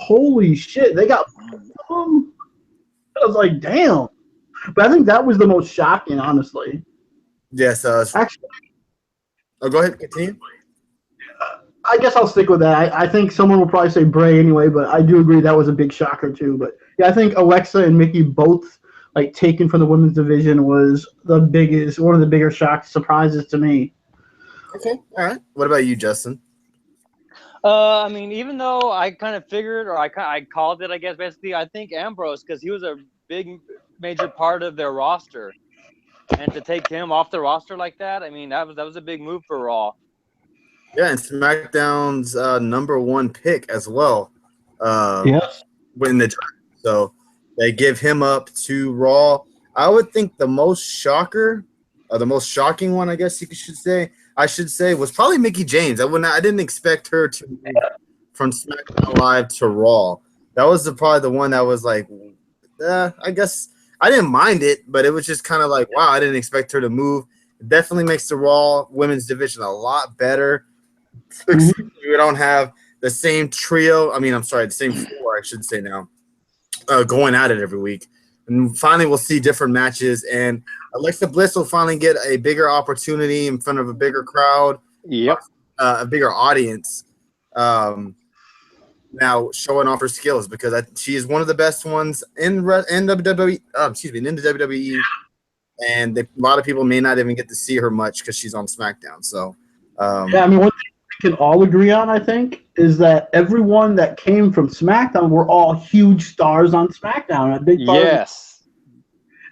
holy shit, they got them. I was like, damn. But I think that was the most shocking, honestly. Yes. Actually, Go ahead. Continue. I guess I'll stick with that. I think someone will probably say Bray anyway, but I do agree that was a big shocker too. But yeah, I think Alexa and Mickey both like taken from the women's division was one of the bigger surprises to me. Okay. All right. What about you, Justin? I mean, even though I kind of figured, or I called it, I guess basically, I think Ambrose, because he was a big major part of their roster, and to take him off the roster like that, I mean, that was a big move for Raw. Yeah, and SmackDown's number one pick as well. Yes. Win the draft. So they give him up to Raw. I would think the most shocking one, I guess I should say, was probably Mickie James. I didn't expect her to move from SmackDown Live to Raw. That was probably the one that was like, I guess I didn't mind it, but it was just kind of like, wow, I didn't expect her to move. It definitely makes the Raw women's division a lot better. Mm-hmm. We don't have the same trio. I mean, I'm sorry, the same four, I should say now, going at it every week. And finally, we'll see different matches. And Alexa Bliss will finally get a bigger opportunity in front of a bigger crowd. Yep. A bigger audience. Now showing off her skills because she is one of the best ones in WWE. In the WWE. And a lot of people may not even get to see her much because she's on SmackDown. So, yeah, I mean, one thing we can all agree on, I think, is that everyone that came from SmackDown were all huge stars on SmackDown. A big part yes.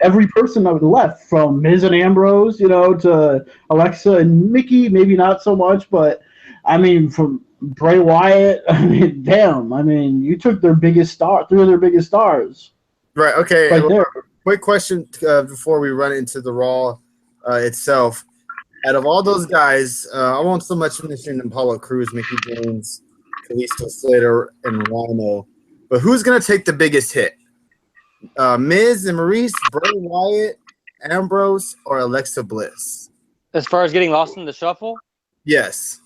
Every person that was left, from Miz and Ambrose, to Alexa and Mickey, maybe not so much, but I mean, from Bray Wyatt, I mean, damn, I mean, you took their biggest star, three of their biggest stars. Right. Okay. Right there. Quick question before we run into the Raw itself. Out of all those guys, I won't so much mention Apollo Crews, Mickie James, Kalisto Slater, and Rhino. But who's going to take the biggest hit? Miz and Maurice, Bray Wyatt, Ambrose, or Alexa Bliss? As far as getting lost in the shuffle? Yes.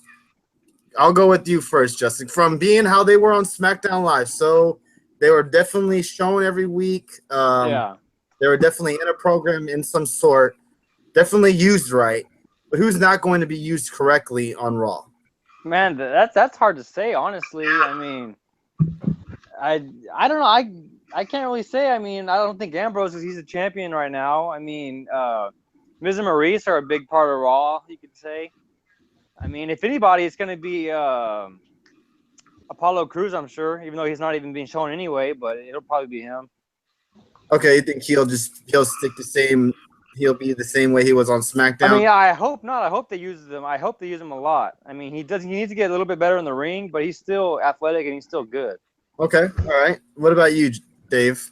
I'll go with you first, Justin. From being how they were on SmackDown Live. So they were definitely shown every week. Yeah. They were definitely in a program in some sort. Definitely used right. But who's not going to be used correctly on Raw? Man, that's hard to say, honestly. I mean, I don't know. I can't really say. I mean, I don't think Ambrose he's a champion right now. I mean, Miz and Maurice are a big part of Raw, you could say. I mean, if anybody, it's going to be Apollo Crews, I'm sure, even though he's not even being shown anyway, but it'll probably be him. Okay, you think he'll stick the same? He'll be the same way he was on SmackDown. I mean, I hope not. I hope they use them. I hope they use him a lot. I mean, he needs to get a little bit better in the ring, but he's still athletic and he's still good. Okay, all right. What about you, Dave?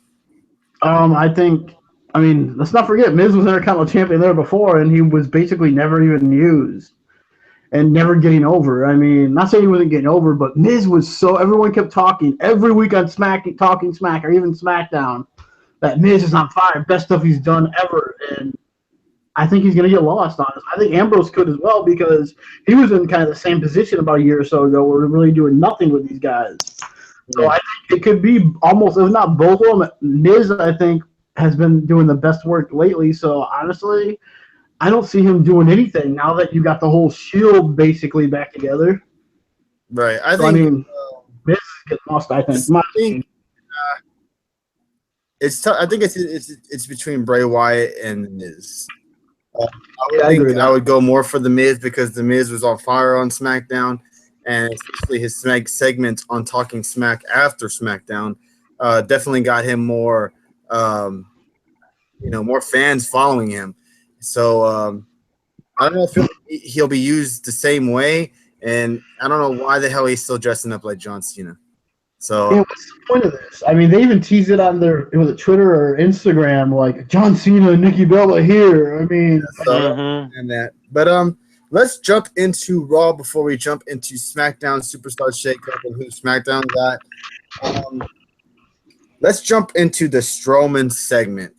I think. I mean, let's not forget Miz was Intercontinental Champion there before, and he was basically never even used and never getting over. I mean, not saying he wasn't getting over, but Miz was everyone kept talking every week on Talking Smack, or even SmackDown, that Miz is on fire, best stuff he's done ever, and I think he's going to get lost on us. I think Ambrose could as well because he was in kind of the same position about a year or so ago where we're really doing nothing with these guys. So I think it could be almost, if not both of them. Miz, I think, has been doing the best work lately. So honestly, I don't see him doing anything now that you got the whole Shield basically back together. Right. I mean, Miz gets lost. I think. It's tough. I think it's between Bray Wyatt and Miz. I would go more for the Miz because the Miz was on fire on SmackDown, and especially his segment on Talking Smack after SmackDown definitely got him more, more fans following him. So I don't know if he'll be used the same way, and I don't know why the hell he's still dressing up like John Cena. So what's the point of this? I mean, they even teased it on their Twitter or Instagram, like John Cena and Nikki Bella here. I mean, and that. But let's jump into Raw before we jump into SmackDown Superstar Shakeup and who SmackDown got. Let's jump into the Strowman segment.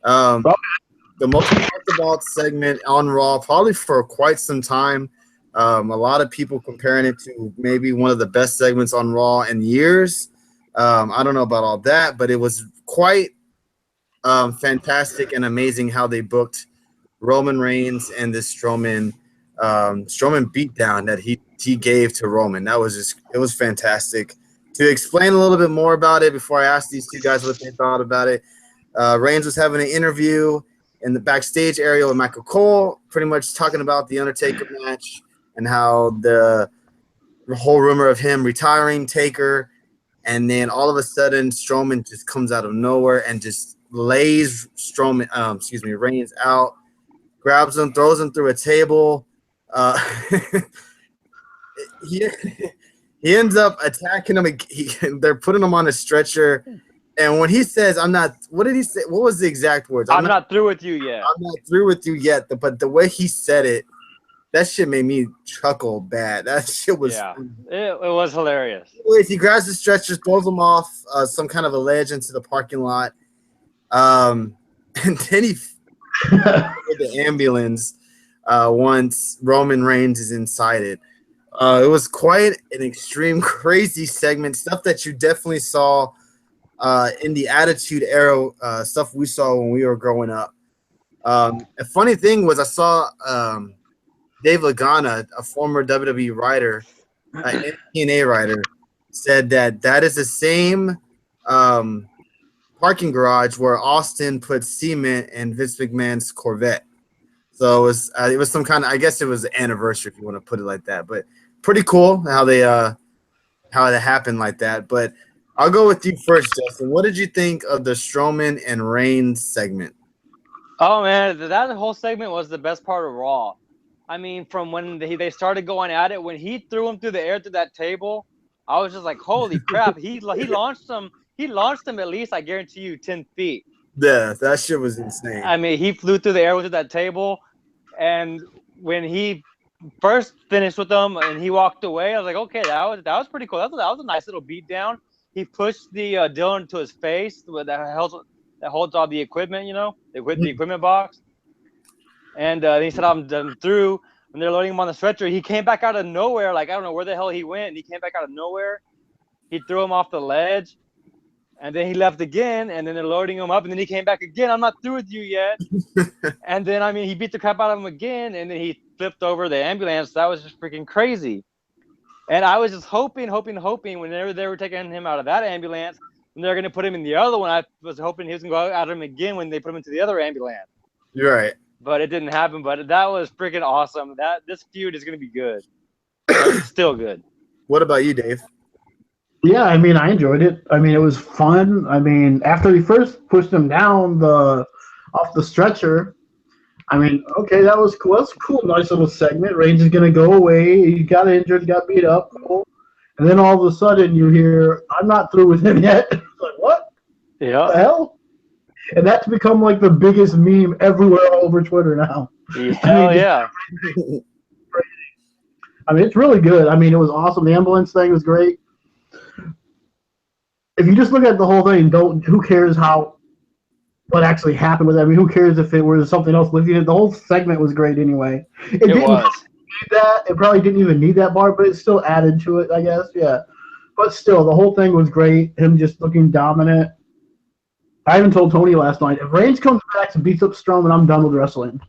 The most talked about segment on Raw probably for quite some time. A lot of people comparing it to maybe one of the best segments on Raw in years. I don't know about all that, but it was quite fantastic and amazing how they booked Roman Reigns and this Strowman beatdown that he gave to Roman. That was it was fantastic. To explain a little bit more about it before I ask these two guys what they thought about it, Reigns was having an interview in the backstage area with Michael Cole, pretty much talking about the Undertaker match and how the whole rumor of him retiring Taker, and then all of a sudden Strowman just comes out of nowhere and just lays Reigns out, grabs him, throws him through a table. He ends up attacking him. They're putting him on a stretcher. And when he says, I'm not – what did he say? What was the exact words? I'm not through with you yet. I'm not through with you yet. But the way he said it, that shit made me chuckle bad. That shit was – yeah, it was hilarious. Anyways, he grabs the stretcher, throws him off some kind of a ledge into the parking lot. And then he – the ambulance once Roman Reigns is inside it. It was quite an extreme, crazy segment, stuff that you definitely saw in the Attitude Era, stuff we saw when we were growing up. A funny thing was I saw Dave Lagana, a former WWE writer, TNA writer, said that is the same parking garage where Austin put cement in Vince McMahon's Corvette. So it was some kind of, I guess it was an anniversary if you want to put it like that, but pretty cool how it happened like that. But I'll go with you first, Justin. What did you think of the Strowman and Reigns segment? Oh man, that whole segment was the best part of Raw. I mean, from when they started going at it, when he threw him through the air through that table, I was just like, holy crap! He launched him. He launched him at least, I guarantee you, 10 feet. Yeah, that shit was insane. I mean, he flew through the air with that table, and when he first finished with them and he walked away, I was like, okay, that was pretty cool. That was a nice little beat down. He pushed the Dylan to his face that holds all the equipment, the equipment box. And he said, I'm done through. When they're loading him on the stretcher, he came back out of nowhere. Like, I don't know where the hell he went. He came back out of nowhere. He threw him off the ledge. And then he left again, and then they're loading him up, and then he came back again. I'm not through with you yet. And then, I mean, he beat the crap out of him again, and then he flipped over the ambulance. That was just freaking crazy. And I was just hoping whenever they were taking him out of that ambulance, and they're going to put him in the other one, I was hoping he was going to go out of him again when they put him into the other ambulance. You're right. But it didn't happen. But that was freaking awesome. This feud is going to be good. It's still good. What about you, Dave? Yeah, I mean, I enjoyed it. I mean, it was fun. I mean, after he first pushed him down off the stretcher, I mean, okay, that was cool. That's a cool, nice little segment. Reigns is going to go away. He got injured, got beat up. Cool. And then all of a sudden you hear, I'm not through with him yet. It's like, what? Yeah. What the hell? And that's become like the biggest meme everywhere all over Twitter now. Hell yeah. I mean, it's really good. I mean, it was awesome. The ambulance thing was great. If you just look at the whole thing, who cares what actually happened with it? I mean, who cares if it was something else with you? The whole segment was great anyway. It didn't was. need that. It probably didn't even need that part, but it still added to it, I guess. Yeah. But still, the whole thing was great. Him just looking dominant. I even told Tony last night, if Reigns comes back and beats up Strowman, I'm done with wrestling.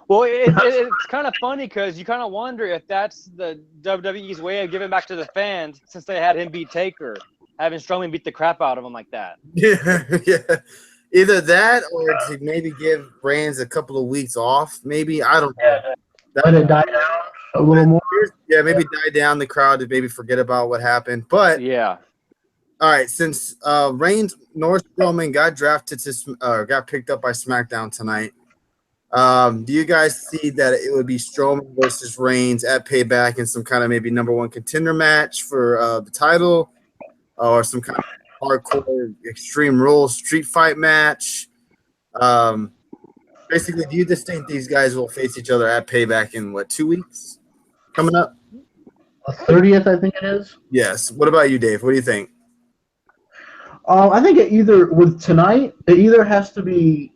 Well, it's kind of funny because you kind of wonder if that's the WWE's way of giving back to the fans since they had him beat Taker, having Strowman beat the crap out of him like that. Yeah. Either that or to maybe give Reigns a couple of weeks off. Maybe, I don't know. Let it die down a little more. Yeah, maybe die down the crowd to maybe forget about what happened. But yeah. All right, since Reigns nor Strowman got drafted got picked up by SmackDown tonight, do you guys see that it would be Strowman versus Reigns at Payback in some kind of maybe number one contender match for the title, or some kind of hardcore Extreme Rules street fight match? Basically, do you just think these guys will face each other at Payback in 2 weeks coming up? The 30th, I think it is. Yes. What about you, Dave? What do you think? I think it either has to be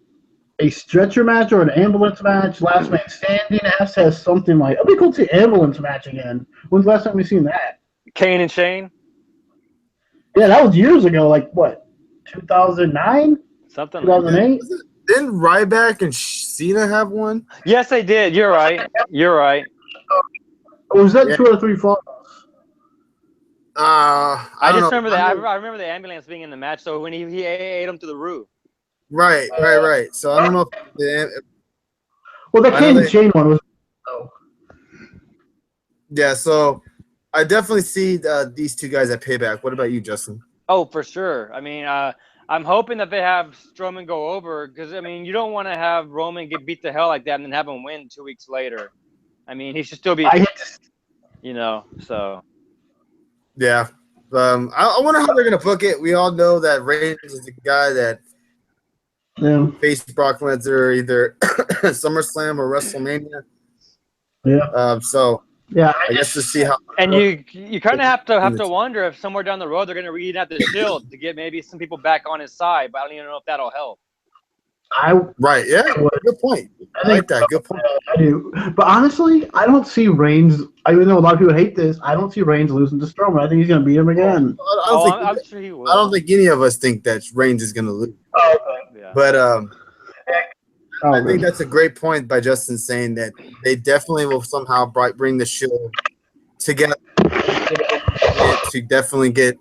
a stretcher match or an ambulance match. Last man standing has to have something like. It'd be cool to see ambulance match again. When's the last time we've seen that? Kane and Shane. Yeah, that was years ago. Like what, 2009, Something like that. 2008? Didn't Ryback and Cena have one? Yes, they did. You're right. You're right. Or was that Yeah. 2 or 3 falls? I I don't just know. remember that. I remember the ambulance being in the match. So when he ate him to the roof. Right. So I don't know if Well, the I know Candy they- Chain one was. Oh. yeah, so I definitely see these two guys at Payback. What about you, Justin? Oh, for sure. I mean, I'm hoping that they have Strowman go over because I mean, you don't want to have Roman get beat to hell like that and then have him win 2 weeks later. I mean, he should still be, So Yeah. I wonder how they're gonna book it. We all know that Reigns is the guy that Yeah. faced Brock Lesnar either SummerSlam or WrestleMania. Yeah. So Yeah. I guess to see how. and you kind of have to wonder if somewhere down the road they're going to read out the Shield to get maybe some people back on his side, but I don't even know if that'll help. Right. Yeah. Good point. I like that. Good point. I do. But honestly, I don't see Reigns. Even though a lot of people hate this, I don't see Reigns losing to Strowman. I think he's going to beat him again. I'm sure he will. I don't think any of us think that Reigns is gonna lose. Yeah. But I think that's a great point by Justin saying that they definitely will somehow bring the Shield together to definitely get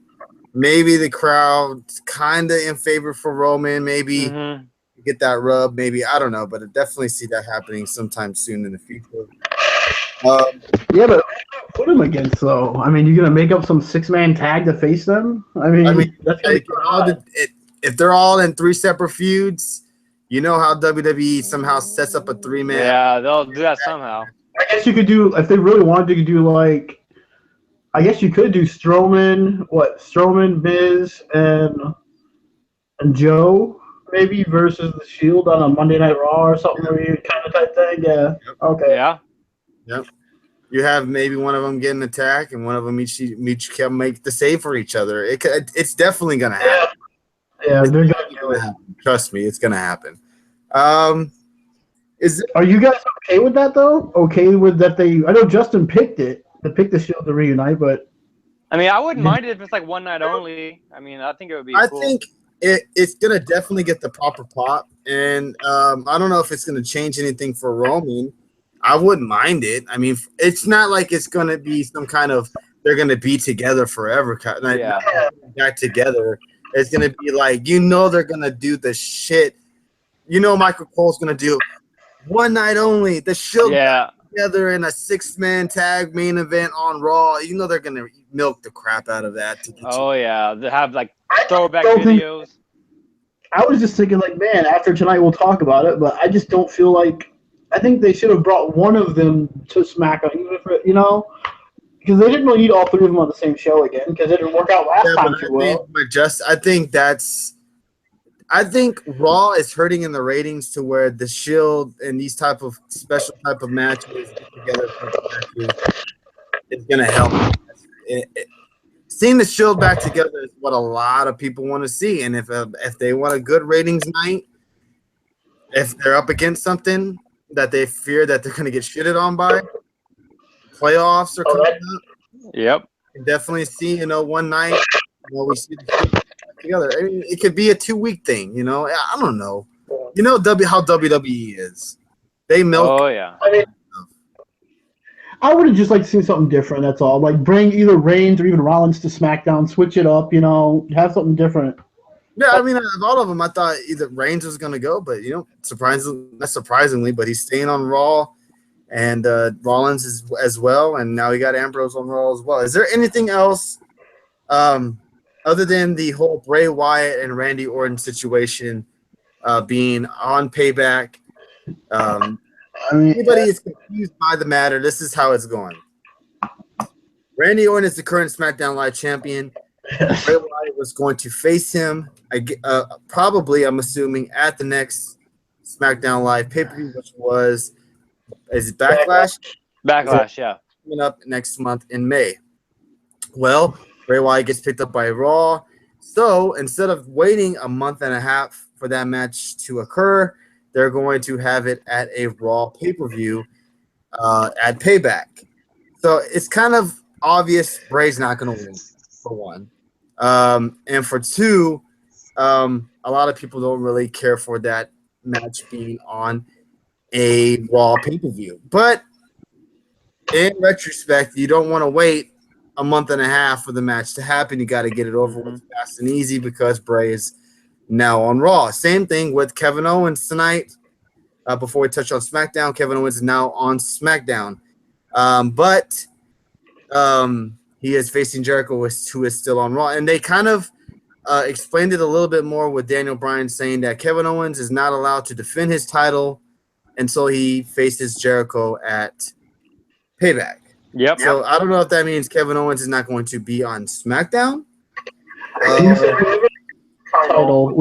maybe the crowd kind of in favor for Roman, maybe Mhm. get that rub, maybe I don't know, but I definitely see that happening sometime soon in the future. Yeah, but put him against though. I mean, you're gonna make up some 6-man tag to face them. I mean that's like, if they're all in 3 separate feuds, you know how WWE somehow sets up a 3-man. Yeah, they'll do that somehow. I guess you could do if they really wanted. You could do like, I guess you could do Strowman, Miz, and Joe maybe versus the Shield on a Monday Night Raw or something kind of type thing. Yeah. Okay. Yeah. Yep. You have maybe one of them get an attack, and one of them each can make the save for each other. It's definitely gonna happen. Yeah, It's they're definitely gonna happen. Trust me, it's gonna happen. Are you guys okay with that though? Okay with that? I know Justin picked it. To pick the Shield to reunite, but I mean, I wouldn't mind it if it's like one night only. I mean, I think it would be. I cool. think it's gonna definitely get the proper pop, and I don't know if it's gonna change anything for Roman. I wouldn't mind it. I mean, it's not like it's gonna be some kind of they're gonna be together forever. Like, Yeah. back together. It's gonna be like they're gonna do the shit. Michael Cole's gonna do one night only. The Shield together in a 6-man tag main event on Raw. They're gonna milk the crap out of that. Yeah, they have like throwback don't think- videos. I was just thinking like, man, after tonight we'll talk about it, but I just don't feel like. I think they should have brought one of them to SmackDown, even if because they didn't really need all 3 of them on the same show again because it didn't work out last time too well. I think Raw is hurting in the ratings to where the Shield and these type of special type of matches together is going to help. Seeing the Shield back together is what a lot of people want to see, and if they want a good ratings night, if they're up against something that they fear that they're going to get shitted on by, playoffs are coming up. Yep. You can definitely see, one night we see the Shield together. I mean, it could be a 2-week thing, I don't know. How WWE is. They milk. Oh yeah. I would have just liked to see something different. That's all. Like bring either Reigns or even Rollins to SmackDown, switch it up. Have something different. Yeah, I mean, out of all of them, I thought either Reigns was going to go, but not surprisingly, but he's staying on Raw, and Rollins is as well, and now we got Ambrose on Raw as well. Is there anything else, other than the whole Bray Wyatt and Randy Orton situation being on Payback? Anybody is confused by the matter, this is how it's going. Randy Orton is the current SmackDown Live champion. Bray Wyatt was going to face him, probably, I'm assuming, at the next SmackDown Live pay-per-view, which is it Backlash? Backlash, yeah. Coming up next month in May. Well, Bray Wyatt gets picked up by Raw. So instead of waiting a month and a half for that match to occur, they're going to have it at a Raw pay-per-view at Payback. So it's kind of obvious Bray's not going to win, for one. And for 2, a lot of people don't really care for that match being on a Raw pay-per-view. But in retrospect, you don't want to wait a month and a half for the match to happen. You got to get it over with fast and easy because Bray is now on Raw. Same thing with Kevin Owens tonight. Before we touch on SmackDown, Kevin Owens is now on SmackDown. But he is facing Jericho, who is still on Raw. And they kind of explained it a little bit more with Daniel Bryan saying that Kevin Owens is not allowed to defend his title until he faces Jericho at Payback. Yep. So I don't know if that means Kevin Owens is not going to be on SmackDown. Title.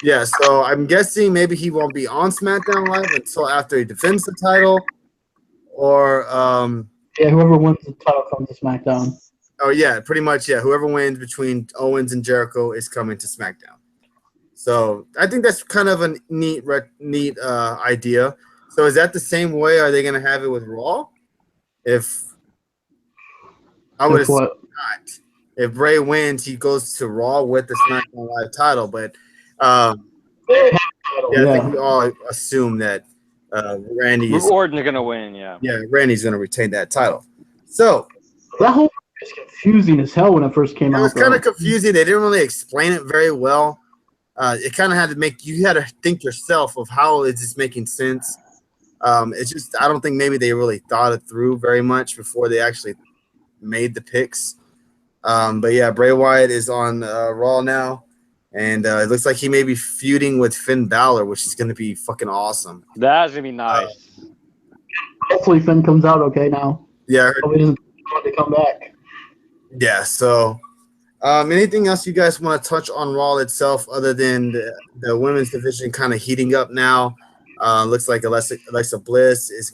Yeah, so I'm guessing maybe he won't be on SmackDown Live until after he defends the title, or whoever wins the title comes to SmackDown. Oh yeah, pretty much yeah. Whoever wins between Owens and Jericho is coming to SmackDown. So I think that's kind of a neat idea. So is that the same way? Are they going to have it with Raw? I would assume not. If Bray wins, he goes to Raw with the SmackDown Live title. But I think we all assume that Randy is Orton's going to win. Yeah. Yeah, Randy's going to retain that title. So that whole is confusing as hell when it first came out. It was kind of confusing. They didn't really explain it very well. It kind of had to think yourself of how is this making sense. It's just I don't think maybe they really thought it through very much before they actually made the picks. But yeah, Bray Wyatt is on Raw now, and it looks like he may be feuding with Finn Balor, which is going to be fucking awesome. That's going to be nice. Hopefully Finn comes out okay now. Yeah. Hope he doesn't want to come back. Yeah, so anything else you guys want to touch on Raw itself other than the women's division kind of heating up now? Looks like Alexa Bliss is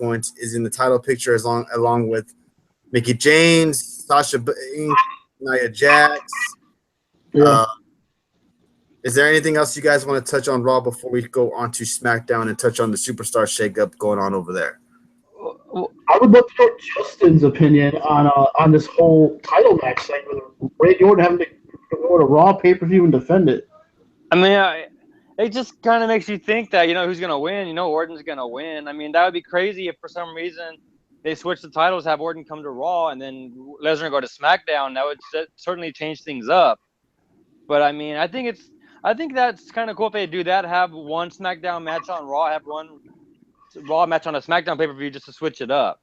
in the title picture along with Mickie James, Sasha Banks, Nia Jax. Yeah. Is there anything else you guys want to touch on Raw before we go on to SmackDown and touch on the superstar shakeup going on over there? I would love to know Justin's opinion on this whole title match thing with Randy Orton having to go to Raw pay-per-view and defend it. I mean, it just kind of makes you think that, who's going to win. Orton's going to win. I mean, that would be crazy if for some reason they switch the titles, have Orton come to Raw, and then Lesnar go to SmackDown. That would certainly change things up. But, I mean, I think that's kind of cool if they do that, have one SmackDown match on Raw, have one Raw match on a SmackDown pay-per-view just to switch it up.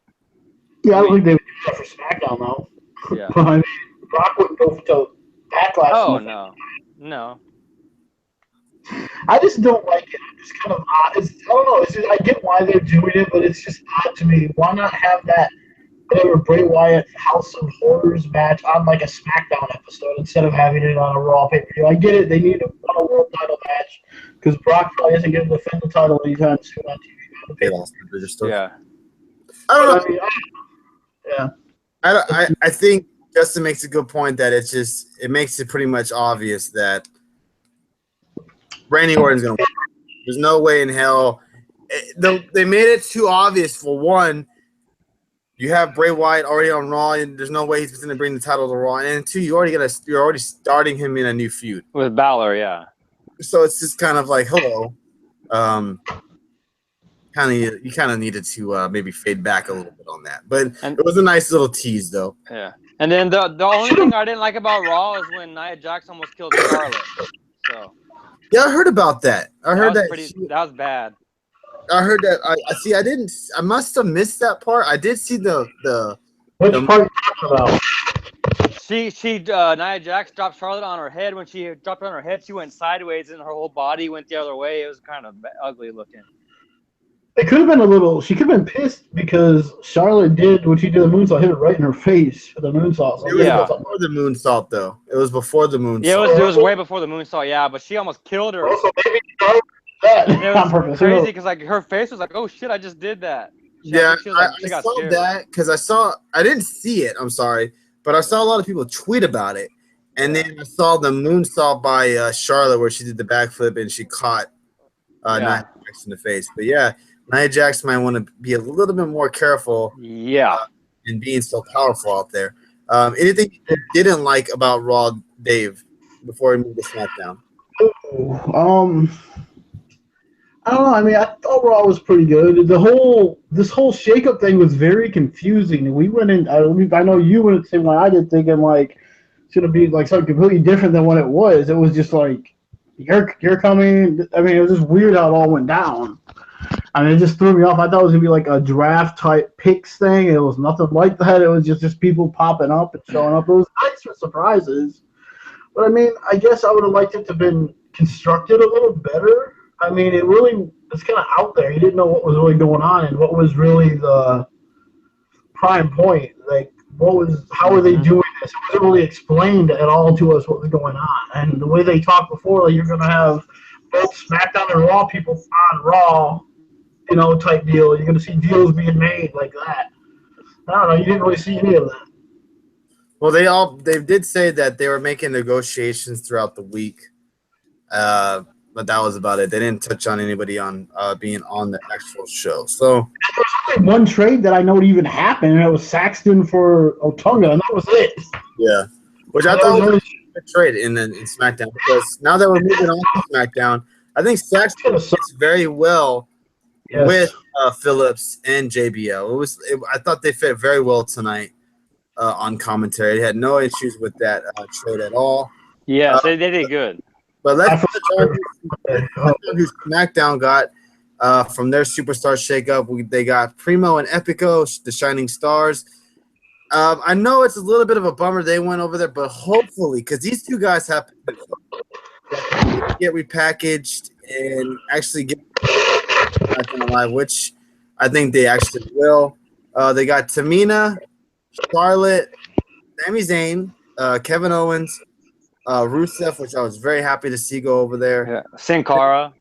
Yeah, I don't think they would do that for SmackDown, though. Yeah. I mean, Brock wouldn't go to Backlash. Oh, no. I just don't like it. It's kind of odd. I don't know. I get why they're doing it, but it's just odd to me. Why not have that Bray Wyatt House of Horrors match on like a SmackDown episode instead of having it on a Raw pay-per-view? I get it. They need a world title match because Brock probably isn't going to defend the title anytime soon on TV. Yeah. I don't know. Yeah. I think Justin makes a good point that it makes it pretty much obvious that Randy Orton's going to win. There's no way in hell. They made it too obvious. For one, you have Bray Wyatt already on Raw, and there's no way he's going to bring the title to Raw. And two, you're already starting him in a new feud with Balor. Yeah. So it's just kind of like, hello. You kind of needed to maybe fade back a little bit on that, but it was a nice little tease, though. Yeah, and then the only thing I didn't like about Raw is when Nia Jax almost killed Charlotte. So yeah, I heard about that. I heard that. That was bad. I heard that. I didn't. I must have missed that part. I did see the. Which part are you talking about? Nia Jax dropped Charlotte on her head. When she dropped her on her head, she went sideways, and her whole body went the other way. It was kind of ugly looking. It could have been she could have been pissed because Charlotte did what she did the moonsault, hit it right in her face for the moonsault. It was before the moonsault, though. It was before the moonsault. Yeah, it was way before the moonsault, yeah, but she almost killed her. Also, maybe that it was crazy because her face was like, oh shit, I just did that. I saw that because I didn't see it, I'm sorry, but I saw a lot of people tweet about it. And then I saw the moonsault by Charlotte where she did the backflip and she caught Nia Jax in the face. But yeah, Nia Jax might want to be a little bit more careful. Yeah. In being so powerful out there. Anything you didn't like about Raw, Dave, before we move to SmackDown? I don't know. I mean, I thought Raw was pretty good. This whole shakeup thing was very confusing. We went in. I know you went the same way I did, thinking like it's gonna be like something completely different than what it was. It was just like you're coming. I mean, it was just weird how it all went down. I mean, it just threw me off. I thought it was gonna be like a draft type picks thing. It was nothing like that. It was just people popping up and showing up. It was nice for surprises. But I mean, I guess I would have liked it to have been constructed a little better. I mean, it's kind of out there. You didn't know what was really going on and what was really the prime point. Like, how were they doing this? It wasn't really explained at all to us what was going on. And the way they talked before, like, you're going to have both SmackDown and Raw people on Raw, type deal. You're going to see deals being made like that. I don't know. You didn't really see any of that. Well, they did say that they were making negotiations throughout the week. But that was about it. They didn't touch on anybody on being on the actual show. So there was only one trade that I know even happened, and it was Saxton for Otunga, and that was it. Yeah, which I thought was a trade in SmackDown, because now that we're moving on to SmackDown, I think Saxton fits very well with Phillips and JBL. I thought they fit very well tonight on commentary. They had no issues with that trade at all. Yeah, they did good. But let's touch on who SmackDown got from their superstar shakeup. They got Primo and Epico, the Shining Stars. I know it's a little bit of a bummer they went over there, but hopefully, because these two guys have to get repackaged and actually get SmackDown Live, which I think they actually will. They got Tamina, Charlotte, Sami Zayn, Kevin Owens, Rusev, which I was very happy to see go over there. Yeah. Sin Cara,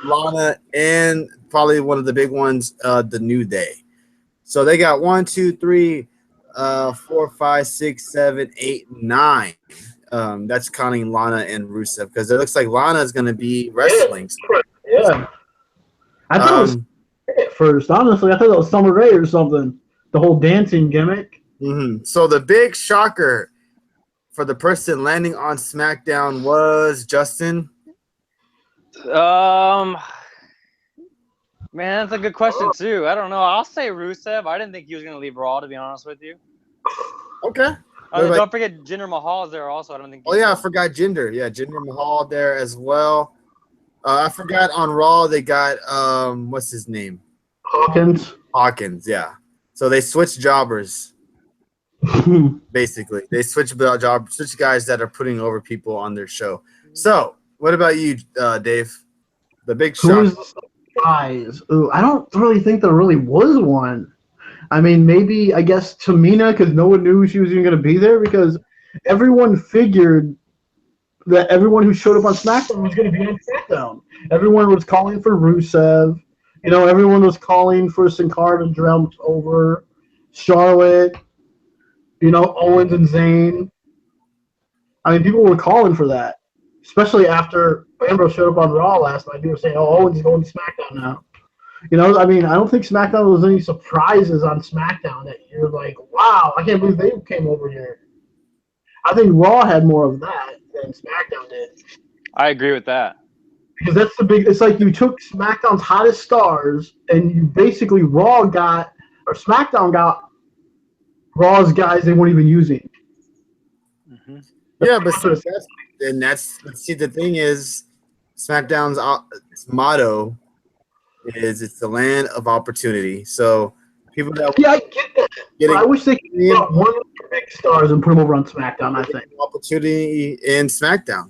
Lana, and probably one of the big ones, the New Day. So they got 1, 2, 3, 4, 5, 6, 7, 8, 9. That's counting Lana and Rusev, because it looks like Lana is going to be wrestling. Yeah. I thought it was at first. Honestly, I thought it was Summer Rae or something. The whole dancing gimmick. Mm-hmm. So the big shocker for the person landing on SmackDown was Justin. Man, that's a good question too. I don't know. I'll say Rusev. I didn't think he was going to leave Raw, to be honest with you. Okay. Don't forget Jinder Mahal's there also. I don't think. Oh yeah, I forgot Jinder. Yeah, Jinder Mahal there as well. I forgot on Raw they got what's his name? Hawkins. Yeah. So they switched jobbers. Basically, they switch guys that are putting over people on their show. So, what about you, Dave? The big shock. Surprise. Ooh, I don't really think there really was one. I mean, maybe I guess Tamina, because no one knew she was even going to be there, because everyone figured that everyone who showed up on SmackDown was going to be on SmackDown. Everyone was calling for Rusev. Everyone was calling for Sin Cara to jump over Charlotte. Owens and Zayn. I mean, people were calling for that, especially after Ambrose showed up on Raw last night. People were saying, "Oh, Owens is going to SmackDown now." I mean, I don't think SmackDown was any surprises on SmackDown that you're like, "Wow, I can't believe they came over here." I think Raw had more of that than SmackDown did. I agree with that. Because that's the big. It's like you took SmackDown's hottest stars, and you basically SmackDown got Raw's guys they weren't even using. Mm-hmm. Yeah, but see, the thing is, SmackDown's motto is it's the land of opportunity. So people that I get that. I wish they could get one of the big stars and put them over on SmackDown. I think opportunity in SmackDown,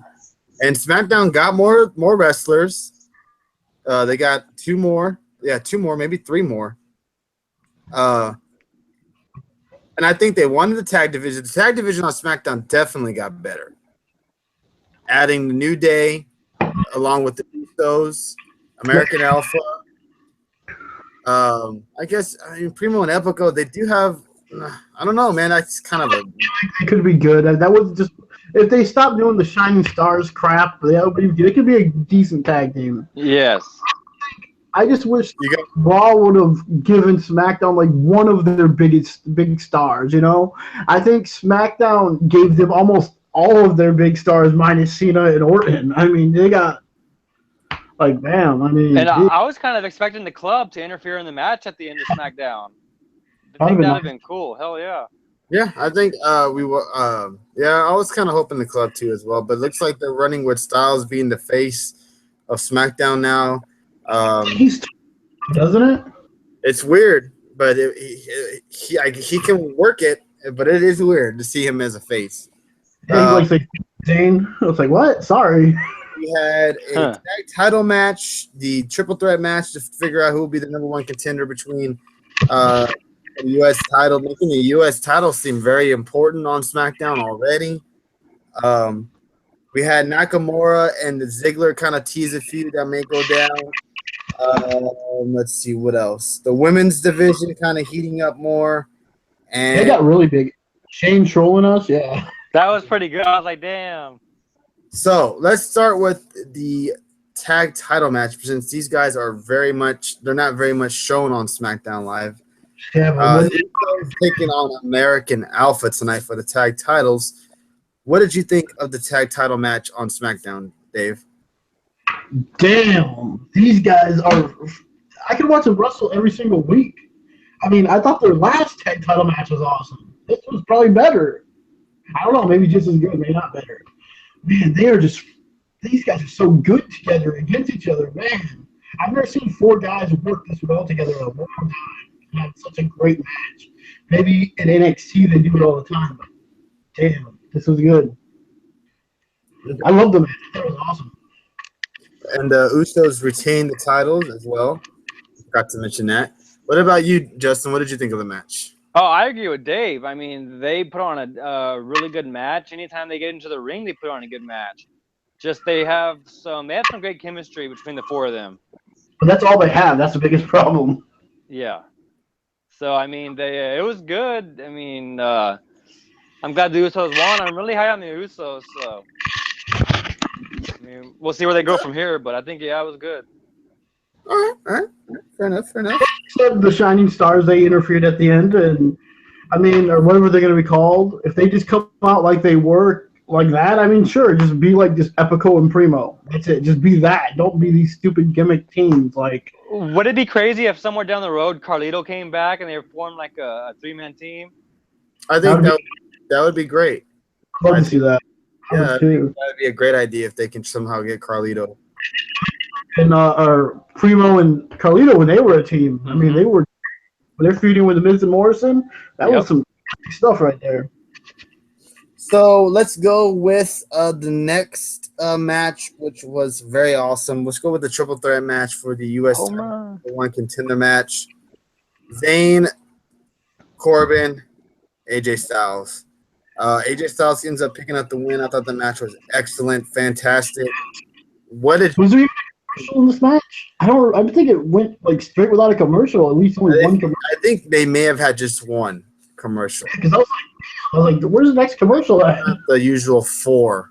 and SmackDown got more wrestlers. They got 2 more, maybe 3 more. And I think they wanted the tag division. The tag division on SmackDown definitely got better. Adding the New Day, along with the Usos, American Alpha. I guess Primo and Epico, they do have. I don't know, man. That's kind of it could be good. That was just if they stopped doing the Shining Stars crap. It could be a decent tag team. Yes. I just wish You got Raw would have given SmackDown like one of their big stars. You know, I think SmackDown gave them almost all of their big stars minus Cena and Orton. I mean, they got like bam. I mean, And geez, I was kind of expecting the club to interfere in the match at the end of SmackDown. I That'd think be that'd nice. have been cool. Hell yeah. Yeah, I think we were. Yeah, I was kind of hoping the club too as well, but it looks like they're running with Styles being the face of SmackDown now. he's doesn't it? It's weird, but he can work it, but it is weird to see him as a face. Yeah, he's like say Zayn. I was like, what? Sorry. We had a Huh. tag title match, the triple threat match to figure out who will be the number one contender between the U.S. title, making the U.S. title seem very important on SmackDown already. We had Nakamura and the Ziggler kind of tease a feud that may go down. Let's see what else. The women's division kind of heating up more, They and got really big. Shane trolling us. Yeah. That was pretty good. I was like, damn. so let's start with the tag title match since these guys are they're not very much shown on SmackDown Live. Yeah, but Taking on American Alpha tonight for the tag titles. What did you think of the tag title match on SmackDown, Dave? damn, these guys are. I could watch them wrestle every single week. I mean, I thought their last tag title match was awesome. This was probably better. I don't know, maybe just as good, maybe not better. Man, they are just. These guys are so good together against each other, man. I've never seen four guys work this well together in a long time. Have such a great match. Maybe in NXT they do it all the time, but damn, this was good. I love the match. That was awesome. And the Usos retained the titles as well. Forgot to mention that. What about you, Justin? What did you think of the match? Oh, I agree with Dave. I mean, they put on a really good match. Anytime they get into the ring, they put on a good match. Just they had some great chemistry between the four of them. But that's all they have. That's the biggest problem. Yeah. So I mean, it was good. I mean, I'm glad the Usos won. I'm really high on the Usos. So I mean, we'll see where they go from here. But I think it was good. All right. Fair enough. Except the Shining Stars, they interfered at the end, and I mean, or whatever they're going to be called. If they just come out like they were like that, I mean, sure, just be like just Epico and Primo. That's it. Just be that. Don't be these stupid gimmick teams. Like, Would it be crazy if somewhere down the road Carlito came back and they formed like a three-man team? I think that would be great. I'd love to see that. I Yeah, would too. that would be a great idea if they can somehow get Carlito. And Primo and Carlito when they were a team. I mean, when they're feuding with the Miz and Morrison. That was some stuff right there. So let's go with the next match, which was very awesome. Let's go with the triple threat match for the U.S. number one contender match. Zayn, Corbin, AJ Styles. AJ Styles ends up picking up the win. I thought the match was excellent, fantastic. Was there even a commercial in this match? I think it went like straight without a commercial. At least only one commercial. I think they may have had just one commercial. Because I was like, where's the next commercial at? Not the usual 4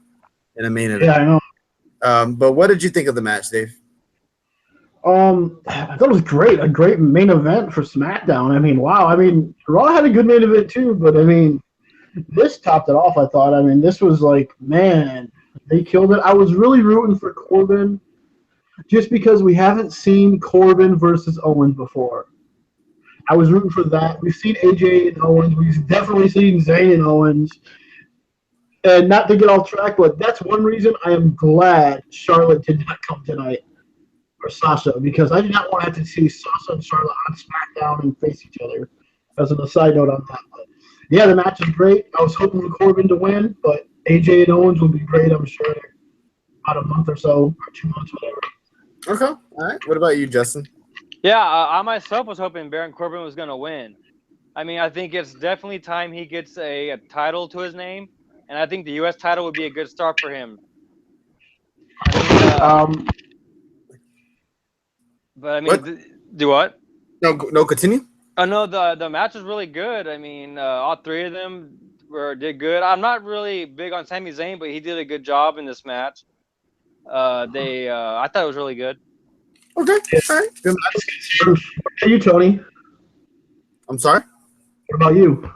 in a main event. Yeah, I know. But what did you think of the match, Dave? I thought it was great. A great main event for SmackDown. I mean, wow. I mean, Raw had a good main event too, but I mean, this topped it off, I thought. I mean, this was like, man, they killed it. I was really rooting for Corbin just because we haven't seen Corbin versus Owens before. I was rooting for that. We've seen AJ and Owens. We've definitely seen Zayn and Owens. And not to get off track, but that's one reason I am glad Charlotte did not come tonight. Or Sasha, because I did not want to have to see Sasha and Charlotte on SmackDown and face each other. As an aside note on that. But yeah, the match is great. I was hoping for Corbin to win, but AJ and Owens will be great, I'm sure. About a month or so, or 2 months, whatever. Okay. All right. What about you, Justin? Yeah, I myself was hoping Baron Corbin was going to win. I mean, I think it's definitely time he gets a title to his name, and I think the U.S. title would be a good start for him. I mean, but I mean, What? Do what? No, continue. No, the match was really good. I mean, all three of them did good. I'm not really big on Sami Zayn, but he did a good job in this match. I thought it was really good. Okay. All right. Good. What about you, Tony? I'm sorry. What about you?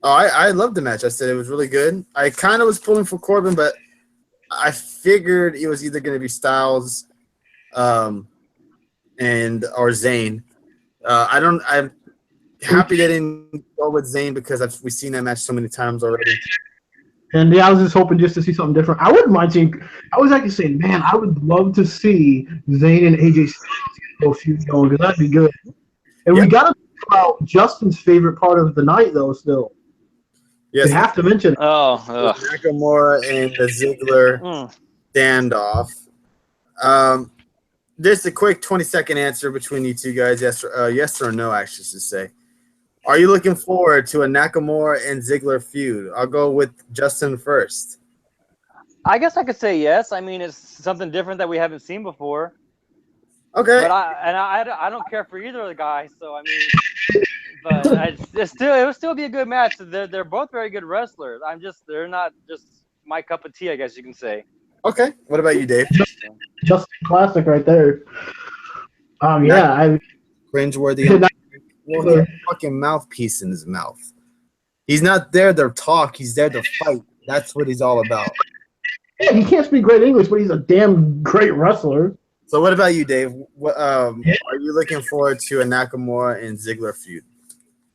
Oh, I loved the match. I said it was really good. I kind of was pulling for Corbin, but I figured it was either going to be Styles, and or Zayn. I'm happy they didn't go with Zayn because we've seen that match so many times already. And yeah, I was just hoping just to see something different. I wouldn't mind seeing. I was actually saying, man, I would love to see Zayn and AJ Styles get a feud going because that'd be good. And we got to talk about Justin's favorite part of the night, though. Still, Yes, we have to mention it. Oh, Nakamura and the Ziggler standoff. Just a quick 20-second answer between you two guys. Yes or no, actually, to say. Are you looking forward to a Nakamura and Ziggler feud? I'll go with Justin first. I guess I could say yes. I mean, it's something different that we haven't seen before. Okay. But I don't care for either of the guys. So I mean, but it would still be a good match. They're both very good wrestlers. They're not just my cup of tea, I guess you can say. Okay. What about you, Dave? Justin classic right there. Yeah, Cringeworthy. Well, he had a fucking mouthpiece in his mouth. He's not there to talk. He's there to fight. That's what he's all about. Yeah, he can't speak great English, but he's a damn great wrestler. So what about you, Dave? Are you looking forward to a Nakamura and Ziggler feud?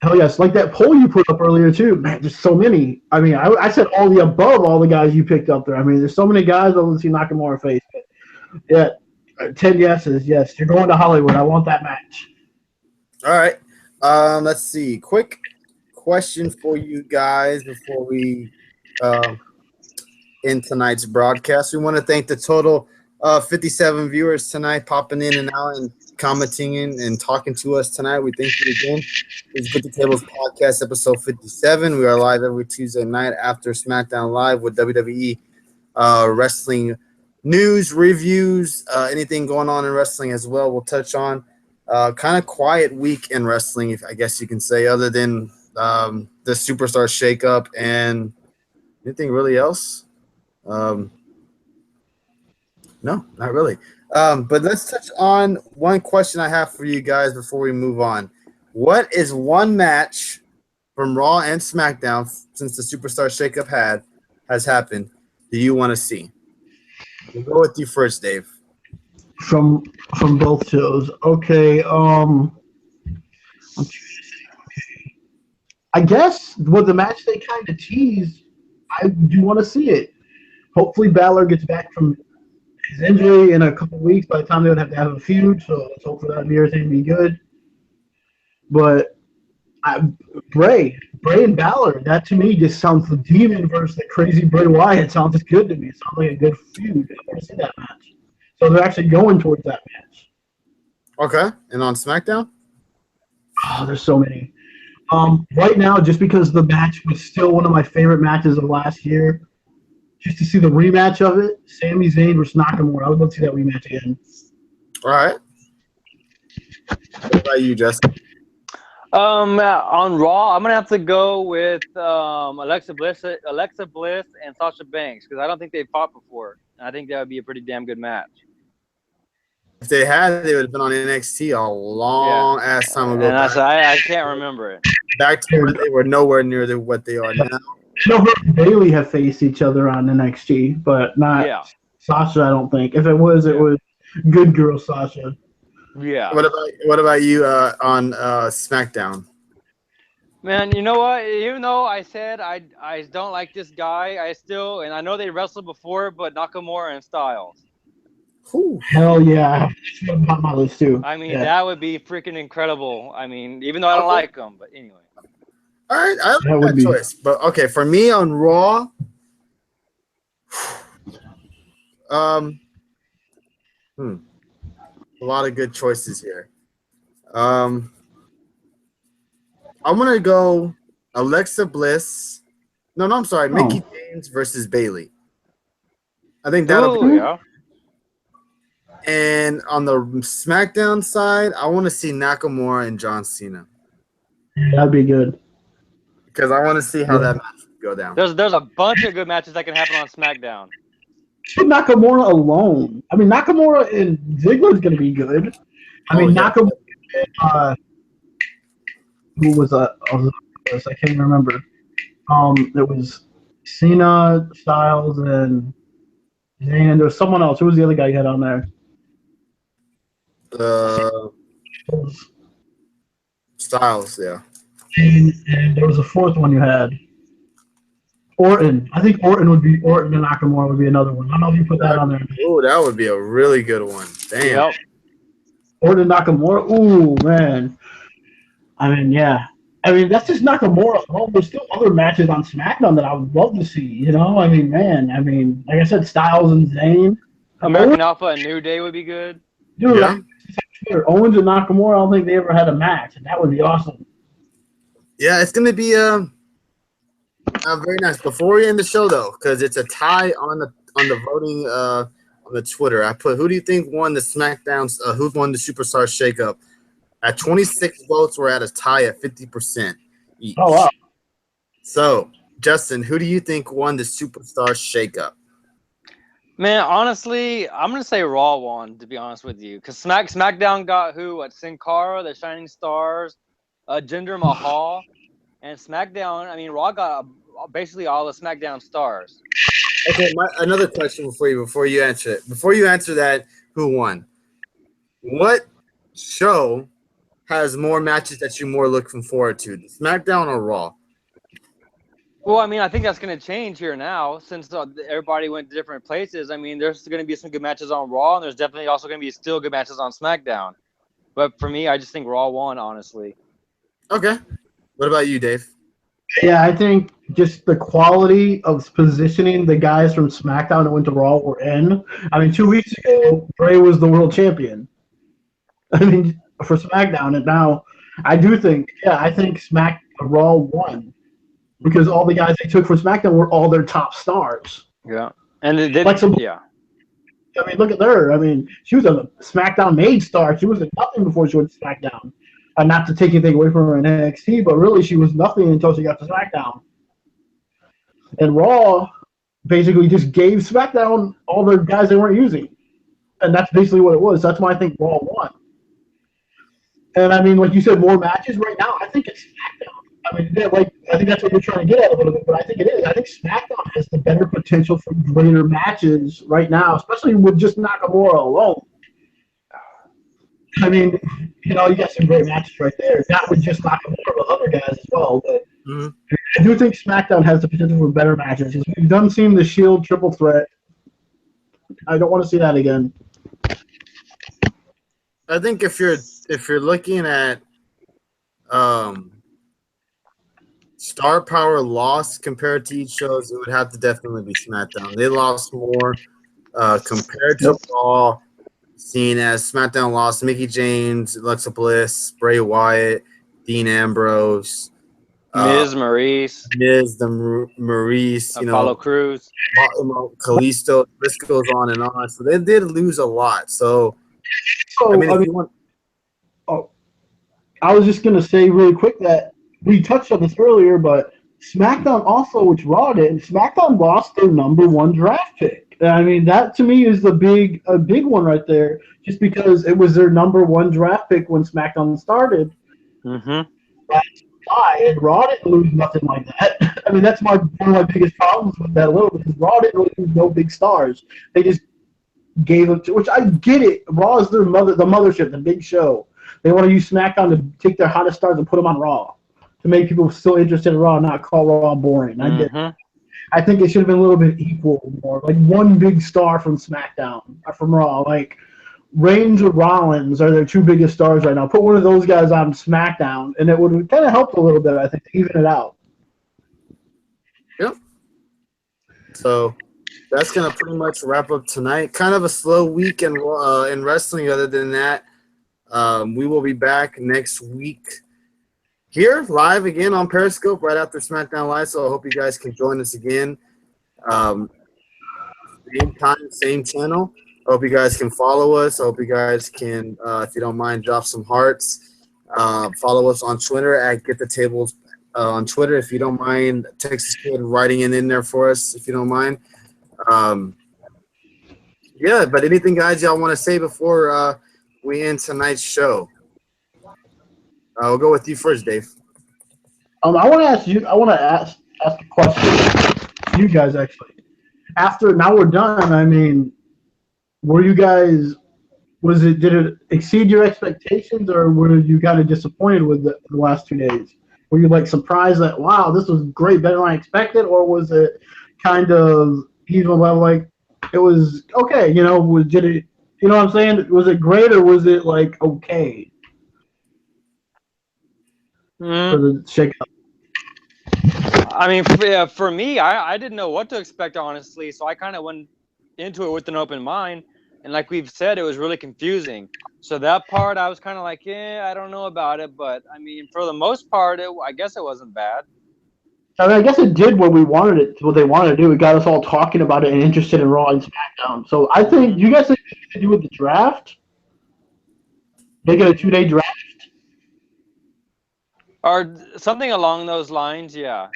Hell yes, like that poll you put up earlier too. Man, there's so many. I mean, I said all the above, all the guys you picked up there. I mean, there's so many guys I want to see Nakamura face. Yeah, 10 yeses. Yes, you're going to Hollywood. I want that match. All right. Let's see. Quick question for you guys before we end tonight's broadcast. We want to thank the total 57 viewers tonight popping in and out and commenting and talking to us tonight. We thank you again. It's 50 Tables Podcast, episode 57. We are live every Tuesday night after SmackDown Live with WWE wrestling news, reviews, anything going on in wrestling as well. We'll touch on. Kind of quiet week in wrestling, if I guess you can say, other than the Superstar shakeup and anything really else. No, not really. But let's touch on one question I have for you guys before we move on. What is one match from Raw and SmackDown since the Superstar shakeup has happened do you want to see? We'll go with you first, Dave. From both shows. Okay, I guess with the match they kind of teased, I do want to see it. Hopefully Balor gets back from his injury in a couple weeks. By the time they would have to have a feud, so let's hope for that everything to be good. But Bray and Balor, that to me just sounds the demon versus that crazy Bray Wyatt sounds good to me. It sounds like a good feud. I want to see that match. So they're actually going towards that match. Okay, and on SmackDown? Oh, there's so many. Right now, just because the match was still one of my favorite matches of last year, just to see the rematch of it, Sami Zayn versus Nakamura, I would love to see that rematch again. All right. What about you, Justin? On Raw, I'm gonna have to go with Alexa Bliss and Sasha Banks because I don't think they fought before. I think that would be a pretty damn good match. If they had, they would have been on NXT a long ass time ago. And I can't remember it. Back to where they were nowhere near what they are now. I know her and Bayley have faced each other on NXT, but not Sasha, I don't think. If it was good girl Sasha. Yeah. What about you on SmackDown? Man, you know what? Even though I said I don't like this guy, and I know they wrestled before, but Nakamura and Styles. Ooh. Hell yeah. That's on my list too. I mean, that would be freaking incredible. I mean, even though I don't like them, but anyway. All right, I like that choice. But okay, for me on Raw, a lot of good choices here. I'm gonna go Alexa Bliss. No, I'm sorry, Mickie James versus Bayley. I think that'll be. Yeah. And on the SmackDown side, I want to see Nakamura and John Cena. That'd be good. Because I want to see how that match would go down. There's a bunch of good matches that can happen on SmackDown. with Nakamura alone. I mean, Nakamura and Ziggler's going to be good. I mean, Nakamura. Who was I can't even remember. It was Cena, Styles, and there was someone else. Who was the other guy you had on there? Styles, yeah. And there was a fourth one you had. Orton. I think Orton and Nakamura would be another one. I don't know if you put that on there. Oh, that would be a really good one. Damn. Yep. Orton Nakamura. Ooh, man. I mean, yeah. I mean, that's just Nakamura alone. There's still other matches on SmackDown that I would love to see, you know? I mean, man. I mean, like I said, Styles and Zayn. American Alpha and New Day would be good. Dude, yeah. Owens and Nakamura, I don't think they ever had a match, and that would be awesome. Yeah, it's going to be very nice. Before we end the show, though, because it's a tie on the voting on the Twitter, I put, who do you think won the SmackDowns? Who won the Superstar Shakeup? At 26 votes, we're at a tie at 50% each. Oh, wow. So, Justin, who do you think won the Superstar Shakeup? Man, honestly, I'm going to say Raw won, to be honest with you. Because SmackDown got who? Sin Cara, the Shining Stars, Jinder Mahal. And SmackDown, I mean, Raw got basically all the SmackDown stars. Okay, another question before you answer it. Before you answer that, who won? What show has more matches that you're more looking forward to, SmackDown or Raw? Well, I mean, I think that's going to change here now since everybody went to different places. I mean, there's going to be some good matches on Raw, and there's definitely also going to be still good matches on SmackDown. But for me, I just think Raw won, honestly. Okay. What about you, Dave? Yeah, I think just the quality of positioning the guys from SmackDown that went to Raw were in. I mean, 2 weeks ago, Bray was the world champion. I mean, for SmackDown, and now I think Raw won because all the guys they took for SmackDown were all their top stars. Yeah, and they did. Yeah. I mean, look at her. I mean, she was a SmackDown made star. She was nothing before she went to SmackDown. Not to take anything away from her in NXT, but really she was nothing until she got to SmackDown. And Raw basically just gave SmackDown all the guys they weren't using. And that's basically what it was. That's why I think Raw won. And I mean, like you said, more matches right now, I think it's SmackDown. I mean, I think that's what you're trying to get at a little bit, but I think it is. I think SmackDown has the better potential for greater matches right now, especially with just Nakamura alone. I mean, you got some great matches right there. Not with just Nakamura, but other guys as well. But I do think SmackDown has the potential for better matches. We've done seen the Shield triple threat. I don't want to see that again. I think if you're looking at star power lost compared to each shows, it would have to definitely be SmackDown. They lost more compared to Raw. Seen as SmackDown lost Mickie James, Alexa Bliss, Bray Wyatt, Dean Ambrose, Maurice, Apollo Crews, Kalisto. This goes on and on. So they did lose a lot. So I was just gonna say really quick that we touched on this earlier, but SmackDown also, which Raw did, SmackDown lost their number one draft pick. I mean, that to me is a big one right there, just because it was their number one draft pick when SmackDown started. Mm-hmm. That's why, and Raw didn't lose nothing like that. I mean, that's one of my biggest problems with that a little, because Raw didn't really lose no big stars. They just gave them to, which I get it. Raw is the mothership, the big show. They want to use SmackDown to take their hottest stars and put them on Raw to make people still interested in Raw, not call Raw boring. I get it. I think it should have been a little bit equal more, like one big star from SmackDown or from Raw. Like Reigns or Rollins are their two biggest stars right now. Put one of those guys on SmackDown, and it would kind of help a little bit, I think, to even it out. Yep. So that's going to pretty much wrap up tonight. Kind of a slow week in wrestling. Other than that, we will be back next week here live again on Periscope right after SmackDown Live. So I hope you guys can join us again. Same time, same channel. I hope you guys can follow us. I hope you guys can, if you don't mind, drop some hearts. Follow us on Twitter at Get the Tables on Twitter. If you don't mind, Texas Kid writing in there for us, if you don't mind. Yeah, but anything, guys, y'all want to say before we end tonight's show? We'll go with you first, Dave. I want to ask you. I want to ask a question. You guys actually. After now we're done. I mean, were you guys? Did it exceed your expectations, or were you kind of disappointed with the last 2 days? Were you like surprised that wow, this was great, better than I expected, or was it kind of even like it was okay? Did it? You know what I'm saying? Was it great or was it like okay for the shake? I mean, for me, I didn't know what to expect, honestly. So I kind of went into it with an open mind. And like we've said, it was really confusing. So that part, I was kind of like, I don't know about it. But, I mean, for the most part, I guess it wasn't bad. I mean, I guess it did what we wanted it, what they wanted to do. It got us all talking about it and interested in Raw and SmackDown. So I think you guys think we should do with the draft? Make it a 2-day draft? Or something along those lines, yeah.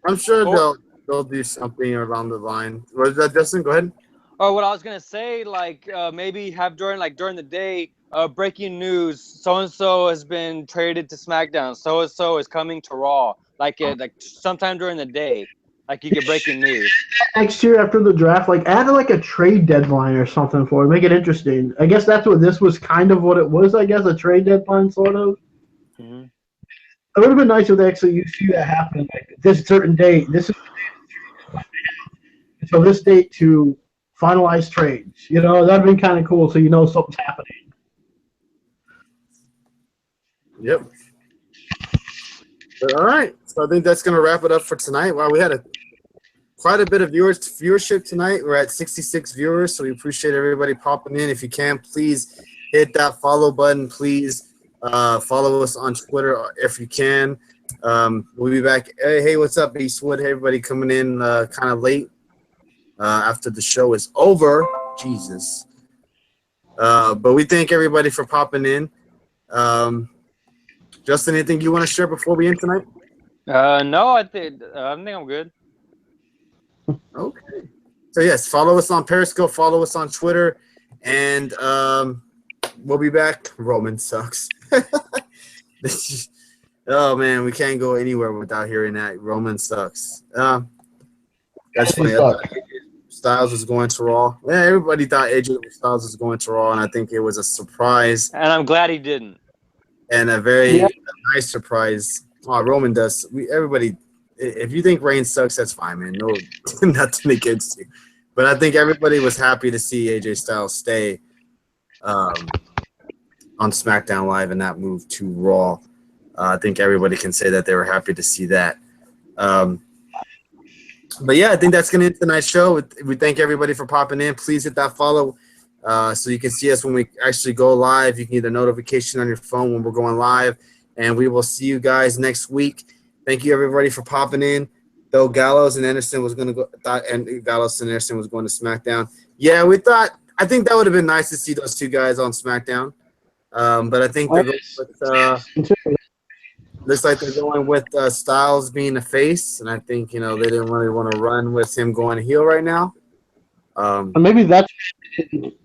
I'm sure they'll do something around the line. Was that Justin? Go ahead. Or what I was gonna say, like maybe have during the day, breaking news: so and so has been traded to SmackDown. So and so is coming to Raw. Like sometime during the day, like you get breaking news. Next year after the draft, like add like a trade deadline or something for it. Make it interesting. I guess that's what this was kind of what it was. I guess a trade deadline sort of. Mm-hmm. It would have been nice if they actually you see that happen. Like this certain date, this is so this date to finalize trades. That'd have been kind of cool. So something's happening. Yep. All right. So I think that's going to wrap it up for tonight. Wow, we had quite a bit of viewership tonight. We're at 66 viewers, so we appreciate everybody popping in. If you can, please hit that follow button. Please follow us on Twitter if you can. We'll be back. Hey, what's up, Eastwood? Hey, everybody coming in kind of late after the show is over. Jesus. But we thank everybody for popping in. Justin, anything you want to share before we end tonight? No, I think I'm good. Okay. So yes, follow us on Periscope, follow us on Twitter, and we'll be back. Roman sucks. Oh man, we can't go anywhere without hearing that. Roman sucks. That's funny. I thought AJ Styles was going to Raw. Yeah, everybody thought AJ Styles was going to Raw, and I think it was a surprise. And I'm glad he didn't. And a very nice surprise. Oh, Roman does. Everybody. If you think Reigns sucks, that's fine, man. No, nothing against you. But I think everybody was happy to see AJ Styles stay on SmackDown Live and not move to Raw. I think everybody can say that they were happy to see that. But yeah, I think that's going to end tonight's show. We thank everybody for popping in. Please hit that follow so you can see us when we actually go live. You can get a notification on your phone when we're going live. And we will see you guys next week. Thank you, everybody, for popping in. Though Gallows and Anderson was going to go, Gallows and Anderson was going to SmackDown. Yeah, I think that would have been nice to see those two guys on SmackDown. But I think they're going with, looks like they're going with Styles being a face, and I think they didn't really want to run with him going heel right now. Maybe that's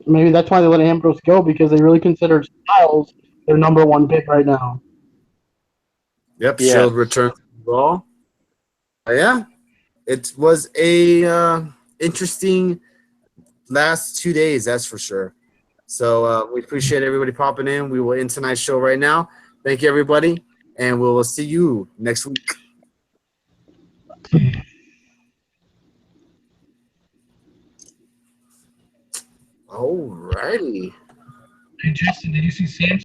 why they let Ambrose go, because they really consider Styles their number one pick right now. Yep, yeah. Shield return to Raw. Yeah, it was a interesting last 2 days, that's for sure. So we appreciate everybody popping in. We will end tonight's show right now. Thank you, everybody, and we will see you next week. All righty. Hey, Justin, did you see Sam?